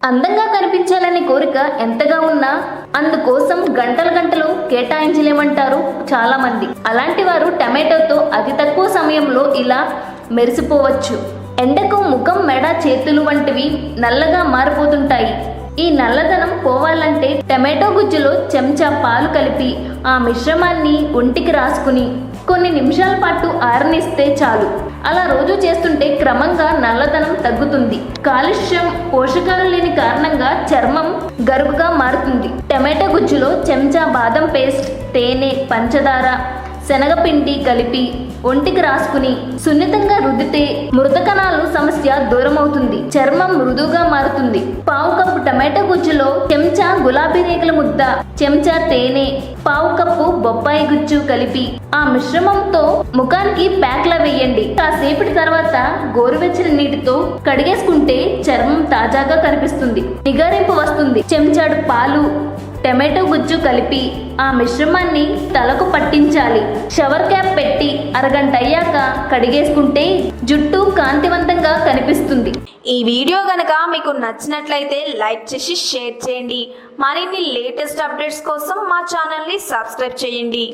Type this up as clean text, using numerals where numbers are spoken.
అందంగా కనిపించాలనే కోరిక ఎంతగా ఉన్నా అందుకోసం గంటలు గంటలు కేటాయించలేమంటారు చాలా మంది. అలాంటి వారు టమాటోతో అతి తక్కువ సమయంలో ఇలా మెరిసిపోవచ్చు. ఎండకు ముఖం, మెడ, చేతులు వంటివి నల్లగా మారిపోతుంటాయి. ఈ నల్లదనం పోవాలంటే టమాటో గుజ్జులో చెంచా పాలు కలిపి ఆ మిశ్రమాన్ని ఒంటికి రాసుకుని కొన్ని నిమిషాల పాటు ఆరనిస్తే చాలు. అలా రోజు చేస్తుంటే క్రమంగా నల్లదనం తగ్గుతుంది. కాలుష్యం, పోషకాలు లేని కారణంగా చర్మం గరుకుగా మారుతుంది. టమాటో గుజ్జులో చెంచా బాదం పేస్ట్, తేనె, పంచదార, శనగపిండి కలిపి ఒంటికి రాసుకుని సున్నితంగా రుద్దితే మృత కణాలు సమస్య దూరమవుతుంది. చర్మం మృదువుగా మారుతుంది. పావు కప్పు టమాటో గుజ్జులో చెంచా గులాబీ రేకుల ముద్ద, చెంచా తేనె, పావు కప్పు బొప్పాయి గుజ్జు కలిపి ఆ మిశ్రమంతో ముఖానికి ప్యాక్లా వేయండి. కాసేపటి తర్వాత గోరువెచ్చని నీటితో కడిగేసుకుంటే చర్మం తాజాగా కనిపిస్తుంది, నిగారింపు వస్తుంది. చెంచాడు పాలు, టమాటో గుజ్జు కలిపి ఆ మిశ్రమాన్ని తలకు పట్టించాలి. షవర్ క్యాప్ పెట్టి అరగంట అయ్యాక కడిగేసుకుంటే జుట్టు కాంతివంతంగా కనిపిస్తుంది. ఈ వీడియో గనక మీకు నచ్చినట్లయితే లైక్ చేసి షేర్ చేయండి. మరిన్ని లేటెస్ట్ అప్డేట్స్ కోసం మా ఛానల్ని సబ్స్క్రైబ్ చేయండి.